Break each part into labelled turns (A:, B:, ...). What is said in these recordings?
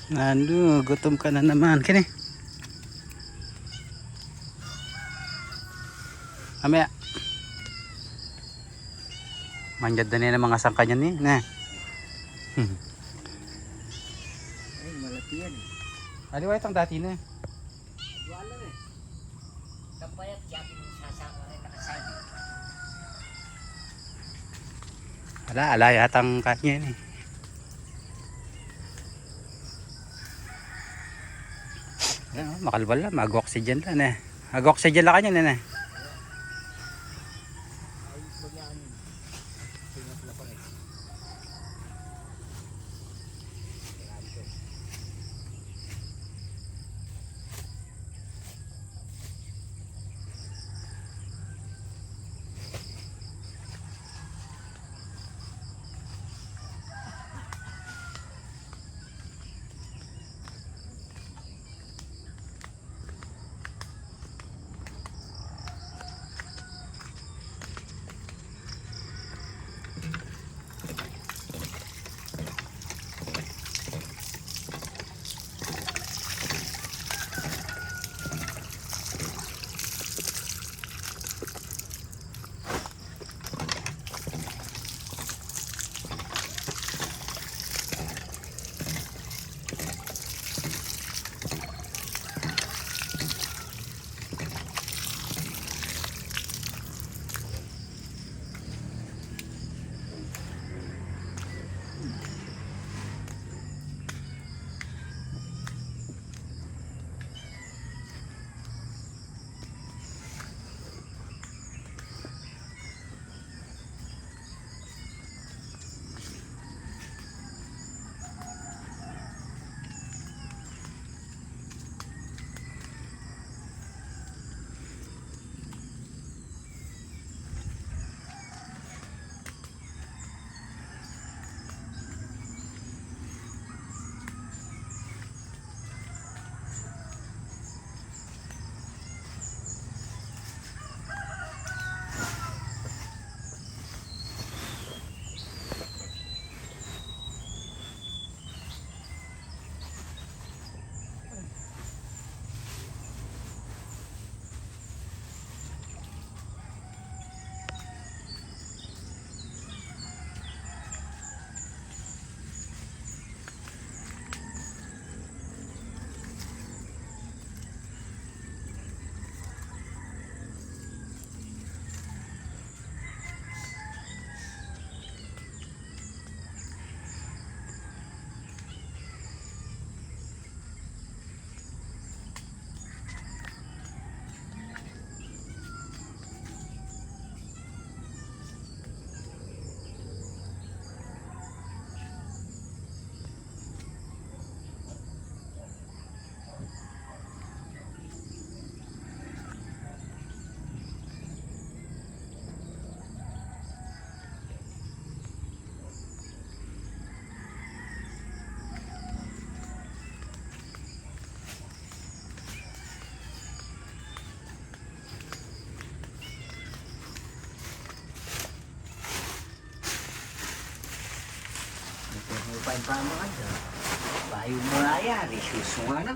A: Ano, gutom ka na naman. Kini. Amaya. Manjad na nila mga sangka niyan ni. Na.
B: Ay, malaki yan.
A: Aliwa itong dati na.
B: Wala eh. Kapayat yakin yung sasama rin nakasabi.
A: Ala yatang kanya ni. Ayan, makalbal lang, mag-oxygen lang eh. Mag-oxygen lang kanya na.
B: Ay, bagyanin. Tingnan na pa rin. Upay pa mga dyan. Bayo mo na yan. Isus mo nga na.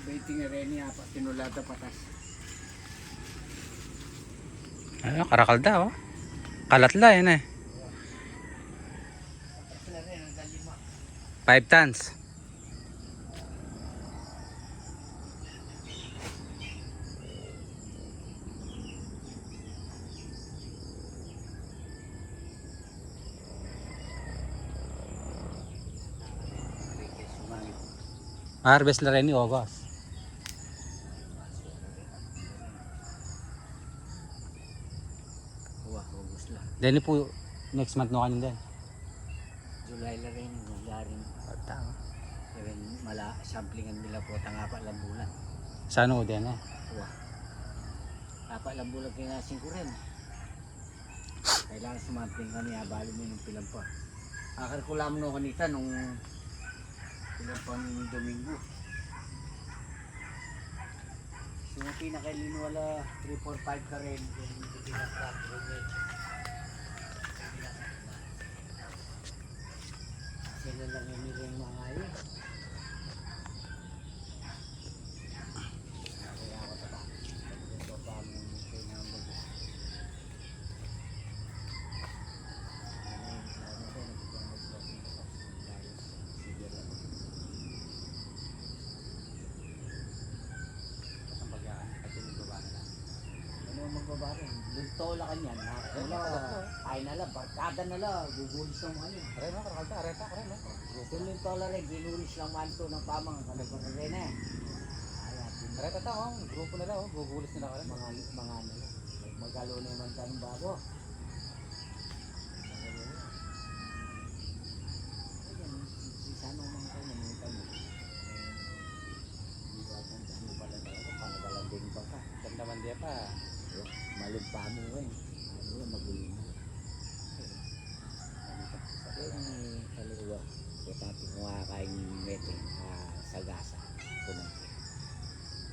B: Baiting na rin niya pa tinulada patas.
A: Ano, karakalda oh. Kalatla yun eh.
B: Sila rin, hanggang 5.
A: 5 tons. Harvest na rin ni August.
B: August lang.
A: Then po next month no kanin din.
B: July na rin, rin.
A: Tama.
B: Even samplingan nila po tangapa lang bulan.
A: Sa ano din eh.
B: Tapa lang bulan kinasin ko rin. Kailangan sumampling kami, habali mo yung pilang pa. Akar ko lang no kanita nung pilang pang Domingo. So yung pinakalinuwala 3, 4, 5 ka rin. Yung pinaka sila lang yung nilang mga yun. Kaya ako taba. Ito pa ang pinamag. Magbaba rin. Luntola ka niyan. Wala, ay na lang, barkada na lang, gugulis ng mga yun.
A: Aray no, karakalda, areta ka rin no.
B: Kung luntola rin, ginulis lang manto ng pamang, talagang rin eh.
A: Areta ta oh, grupo nila oh, gugulis nila ka rin.
B: Mga ano lang. Magalo na naman tanong bago. Sana mga kayo namunta mo. Hindi ba kung ano pala talaga, panagalan din ba ka?
A: Damdaman dia pa.
B: Malimpa mo rin. Ano magulo mo. Yung kaliwa, pati kung kakain metro sa gasa.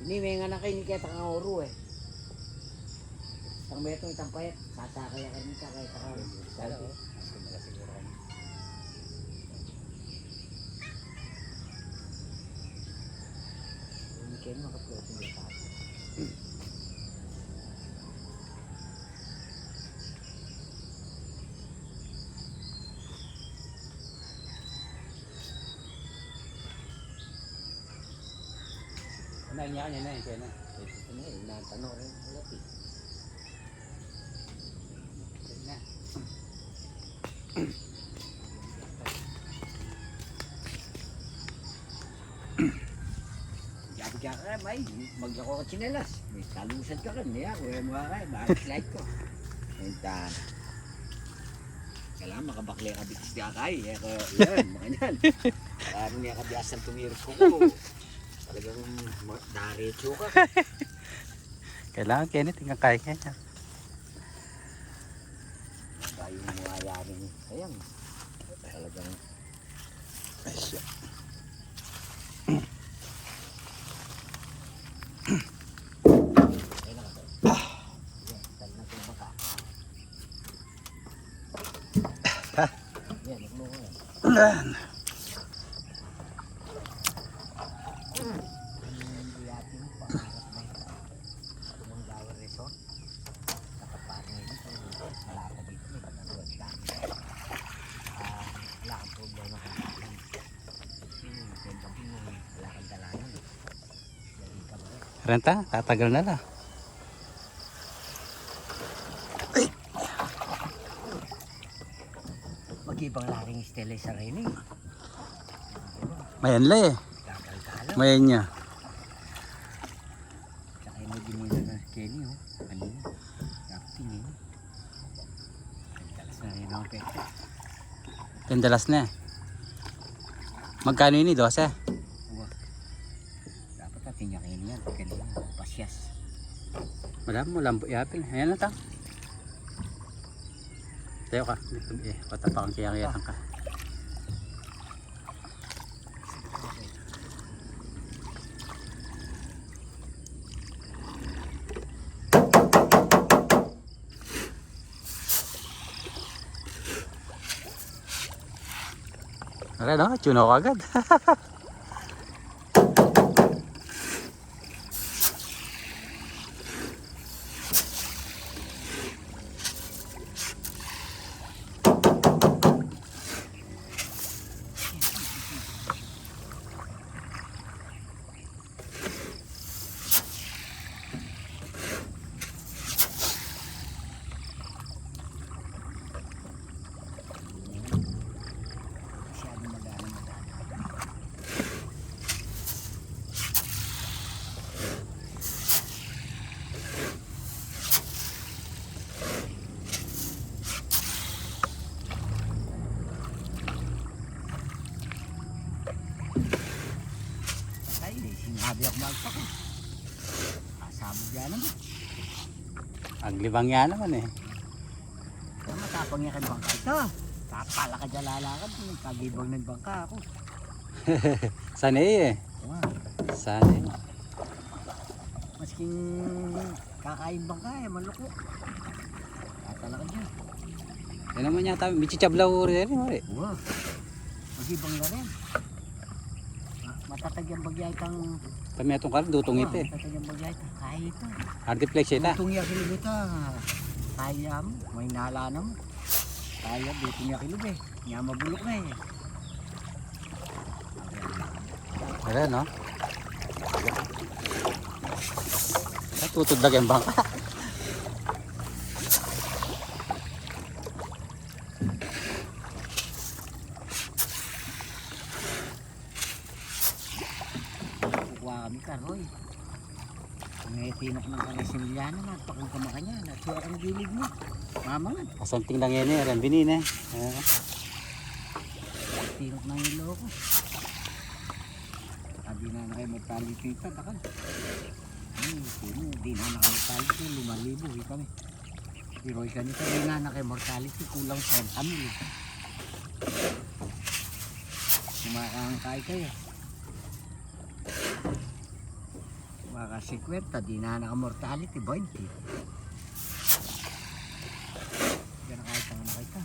B: Hindi may nga na kayo ni Keta kang oro eh. Isang metro itang payat, sasakay ka rin sa kahit ka rin.
A: Sana oh. Mas kumala siguro kami.
B: Hindi kayo makapulot yung tapo.
A: Ano niya kanya na yun, kaya na.
B: Ito na yun, natanong rin. Ulat eh.
A: Kaya na.
B: Sabi ka ka, may maglako ka tsinelas. May talusad ka rin. Niya, kuya mo ka kayo. Bakit ko. Enta. Kailangan makabakli ka bitis ka kayo. Yan, mga yan. Parang niya kabiasan tumirik ko. Talagang daretso ka.
A: Kailangan kaya na, tingnan kaya kaya.
B: Tayo mo ayarin. Ayan. Talagang.
A: Asya.
B: Ayun na ka. Yan, tal na kung baka. Yan, nagmo ko yan.
A: Ulan. Renta, tatagal na la.
B: Mag-ibang laking stele sa rin eh.
A: Mayan la eh.
B: Kakal-kala.
A: Mayan niya.
B: Tsaka yung may ginila na Kenny oh. Kanina. Rafting eh. Nagtalas na rin ang pekto.
A: Tindalas na eh. Magkano yun eh, 12?
B: Uwa. Dapat natin niya kayo niyan. Kanina. Pasyas.
A: Wala mo, lambo yapil. Ayan na ta. Tayo ka. Patapakan kaya-kayatan ka. Wala no, tuna ko agad.
B: Sabi ako magpak ko. Kasabog yan naman.
A: Aglibang yan naman eh.
B: Kaya matapang niya kay bangka ito. Tapala ka dyan lalakad. Kagibang ng bangka ako.
A: Sanay eh.
B: Wow.
A: Sanay.
B: Masking kakain bangka eh, maluko. Tatalakad dyan.
A: Yan naman yata, may chichablaw rin eh.
B: Wow. Magibang na rin. Matatag yung bagyay kang...
A: Kami atong karon dutong ito eh.
B: Matatag yung bagyay kang kaya ito.
A: Hardiplex ita.
B: Dutong ya kilog ito. Kaya mo. May nalana mo. Kaya dutong ya kilog eh. Nga mabulok na eh.
A: Wala no? Tutudlag yung bangka.
B: Kukuha kami karoy. May tinok ng kalasimilya naman. Pakong kamakanya. Natsura kang gilid mo. Mamangan.
A: Kasanting lang yan eh. Rambinin eh. Ayan.
B: Tinok ng ilo ko. Sabi na na kayo mortality ito. Takal. Di na mortality. 5,000 kami. Pero ganito di na kayo mortality. Kulang 30,000. Kumakangkay kayo. Maka 50, di na naka-mortality, 20. Diyan kahit ang nakita.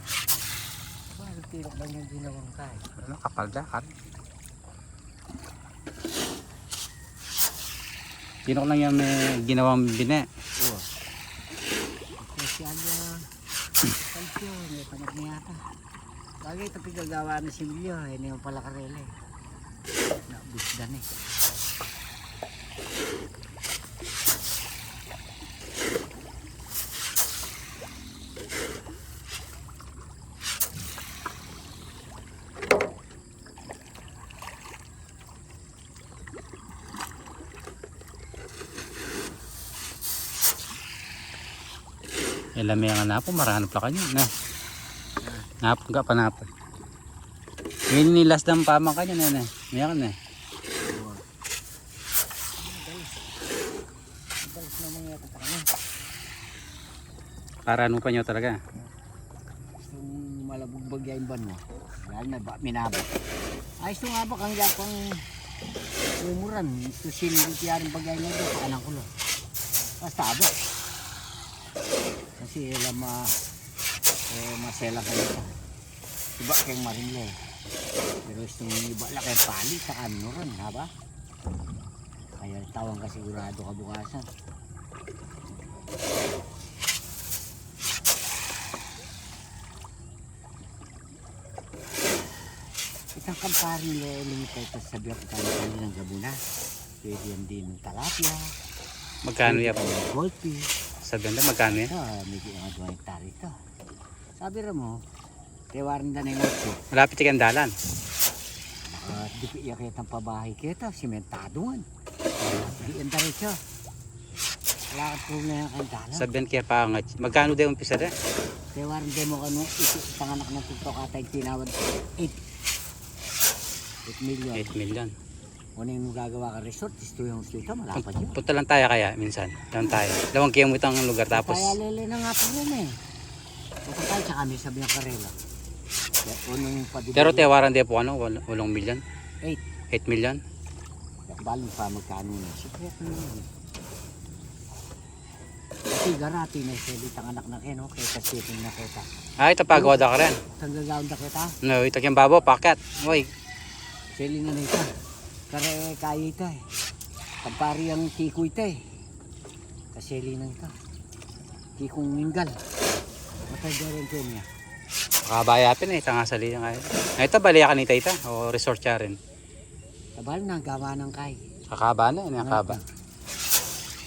B: Bakit tirok lang yung ginawang kahit?
A: Ano, kapal dakar. Tinok lang yung may ginawang bine.
B: Oo. Special yung kalsyo, may panak niya ata. Bagay ito pigagawa na si Milyo, hindi mo pala karele. Nakabusdan eh.
A: Ilan may nga napo, marano pala kanyo na. Napon ka pa napon. Ngayon nilas ng pamang kanyo na. Mayakan na.
B: Dalas na mga yata pa kami.
A: Para ano pa nyo talaga.
B: Itong malabog bagay yung ban mo. Dahil na ba, minabak. Ayos ito nga ba kang yapang umuran. Ito sinilitiyarin bagay nga ito, paanang kulo. Basta ba? Kasi alam masela ka nito. Iba kayong marinle. Pero itong iba lang kayo pali sa ano rin, ha ba? Kaya tawang ka sigurado kabukasan. Itang kamparin limita ito sa biyak tayo ng gabuna. Pwede yan din ng talapia.
A: Magkano yan?
B: Golpi.
A: Sabihan na magkano yan?
B: Medyo nga 2 hektare ito. Sabi rin mo, tewarin na yung otso.
A: Malapit yung dalan.
B: Di ko iakit ang pabahay kita, simentado man. Di ang diretso. Wala ka problema kang dalan.
A: Sabihan kaya pangat. Magkano din umpisa rin?
B: Tewarin din mo kano, isang anak ng tuktok atay tinawad 8 million.
A: 8 million.
B: Kung yung gagawa ka resort, gusto yung street ka, malapad yun.
A: Punta lang tayo kaya minsan. Lang tayo. 2 kilometer ang lugar tapos.
B: Kaya lele na nga po rin eh. Punta tayo sa kami, sabi ng karela. Unong padibili.
A: Pero tewaran din po ano, 8 million?
B: 8.
A: 8 million?
B: Baling pa magkano na. Sikret na yun. Kasi garati na siya ang anak na keno, kaya kasipin na kita.
A: Ah, ito pagawad ka rin.
B: Tanggagawad na kita.
A: No, ito yung babo, paket. Uy.
B: Sili na ito. Kare kaya ito eh. Kampari ang kiko ito eh. Kasili na ito. Kikong minggal. Matagya rin ito niya.
A: Makabayapin eh, tangasali yung kaya. Ito, baliya ka nita ita o resort siya rin.
B: Tabal na, gawa ng kay.
A: Kakaba na, yun ang kaba.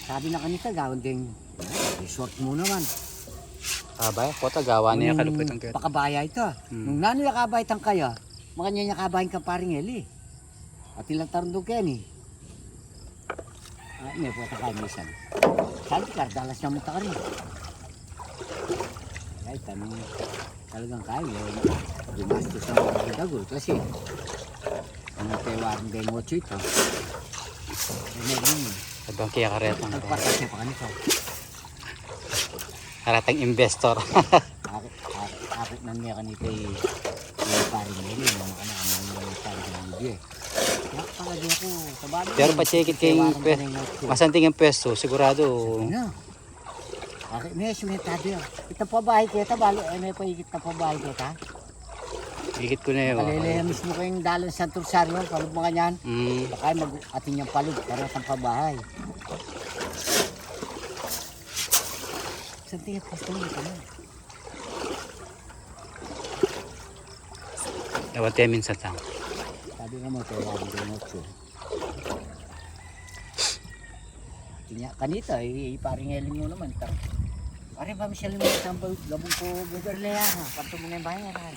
B: Sabi na kanita, gawin din. Resort mo naman.
A: Kakaba, kota gawa niya kalupit ang kaya.
B: Pakabaya ito. Nung nano yakabay tang kaya, makanya yakabayin ka paring heli. At ilang tarundong Kenny. May po takay misan. Sabi ka, dalas na munta ka rin. Kaya tanong, talagang kaya. Gumastos ang dagol kasi ang tewaran din mo ito.
A: Abang kaya karetang.
B: Nagpatas niya pa kanito.
A: Karetang investor.
B: Akit na niya kanito yung paring nila. Ano parang nilibye. Kaya palagi ako sa bago.
A: Pero pa-check it kayong masanting ang pwesto, sigurado.
B: Ano? Akit may simentado yan. Ito pa bahay kita, balo may paigit na pa bahay kita.
A: Higit ko na yun.
B: Kalilaya mismo kayong dalan sa Tursaryo, palog mga yan.
A: Mm.
B: Baka mag-ating niyang palog, para sa pabahay. Saan tingin gusto mo ito mo?
A: Ewan tayo minsan lang.
B: Sabi nga mo, tayo lang din mo. Kanita, paring eling mo naman. Pare ba Michelle mo sa labong ko Beverly ha? Kanto mo na yung bayaran.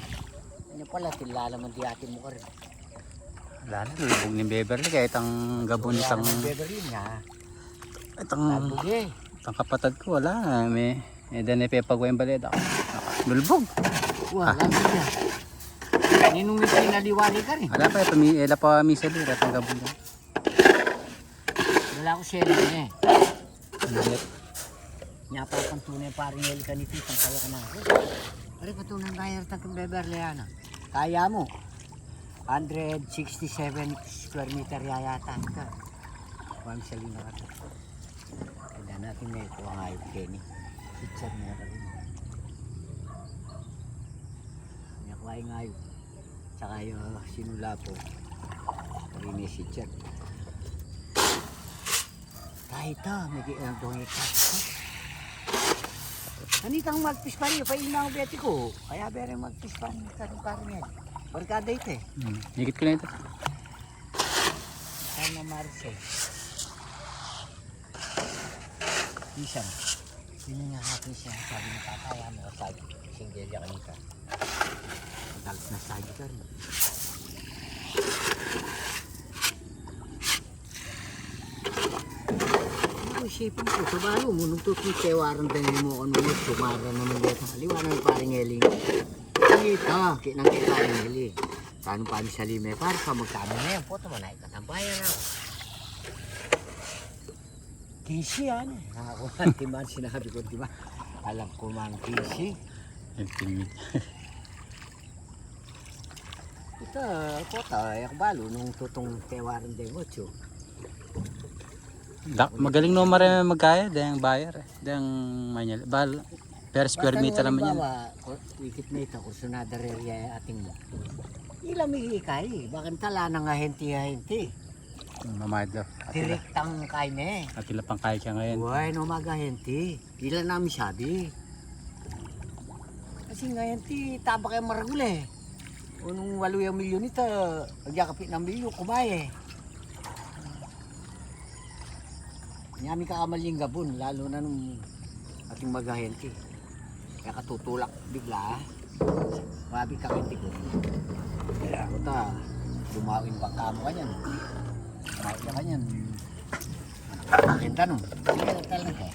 B: Ano pala, tilala man di atin mo ka rin.
A: Wala na, lubog ni Beverly kahit ang gabon itang...
B: Beverly na.
A: Itang
B: Tabugi.
A: kapatid ko, wala na. May dane pepagwa yung baleda. Lulubog.
B: Wala niya. Ninong may pinaliwali ka rin.
A: Wala pa, ela pa misa din, at ang gabon doon.
B: Wala ko siya rin eh.
A: Ulit.
B: Nga pa kang tunay paring eling ka nito, isang kaya ka na ako. Pare patunang bayar ng Beverly na. Kaya mo. 167 square meter yayata. Ito. Huwag siya rin nakata. Kaya natin na ito ang ayot Kenny. Picture na ka rin. Nakuha yung ayot. Tsaka yung sinula po. Rin yung picture. Kahit may kilang doon ito. Kanitang magpis pa rin. Paina ang beti ko. Kaya bere magpis pa rin. Karong yan. Barkada ito eh.
A: Higit ko na ito.
B: Sana Marcel. Isang. Yun nga hakin siya. Sabi ni tataya mo. Sabi. Singgelya kanita. Madalas na sabi ka rin. Ano sipin ko? Sa balo mo. Nung tutong tewaran tayo mo. Ano mo. Sumara naman dito. Aliwanan ng paring eling. Kita. Kinang kita paring eling. Paano pa sa lime? Para pa magkano na yan. Poto man ay katambayan na. Kisi yan eh. Ako timan sinabi ko diba? Alam ko mang kisi.
A: Intimate.
B: Ito, poto, yakbalo nung tutong tewaran de mocho.
A: Magaling no mara magkaya dahil bayar eh. Dahil manyal. Per square meter naman yan.
B: Wikit na ito, kursunada area ating mo. Ilang may ikay, bakit tala na nga henti-henti.
A: Mamahid daw.
B: Direktang kay me.
A: At ila pang kaya ka ngayon.
B: Uy, no maga henti. Ilan namin sabi. Kasi nga henti, taba kayo maragule. Unong 8 milyon ito, nagyakapit ng milyon, kumaye. Nyami kakamaling gabon, lalo na nung ating magahenti. Kaya katutulak bigla. Mabi kakenti ko. Kaya ako ta, lumawin pang kamo ka niyan. Lumawin ka niyan. Akin tanong. Sige, talaga.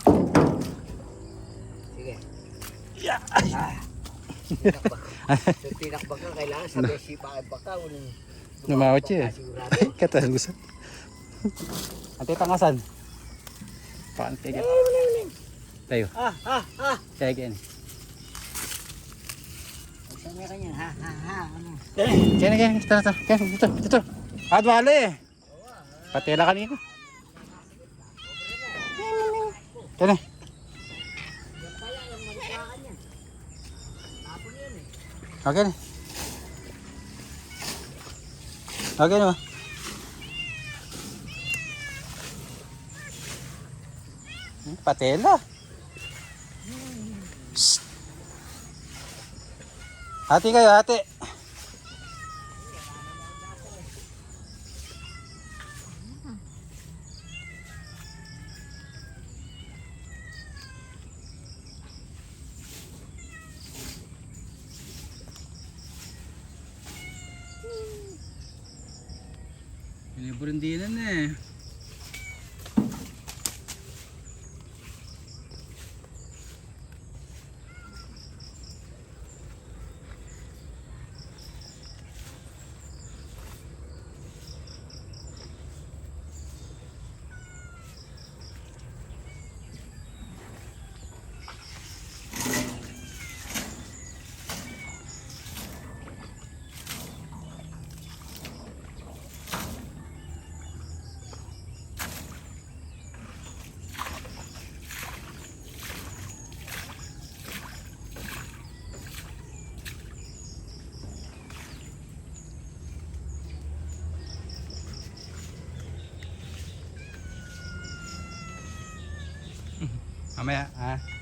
B: Sige. Yeah. So, tinakbag ka, kailangan sa besipa ay baka.
A: Lumawat siya eh. Katalusan. Ate, pangasan? Paantigit. Tayo. Tayo ganyan.
B: Sabi ka niyan, ha. Ano?
A: Kaya. Tara. Dito. Adwale. Patela kanina. Kaya. Okay na. Okay na. Patela. Psst. Hati kayo, hati. Ini berhentian eh. Mamaya, ha?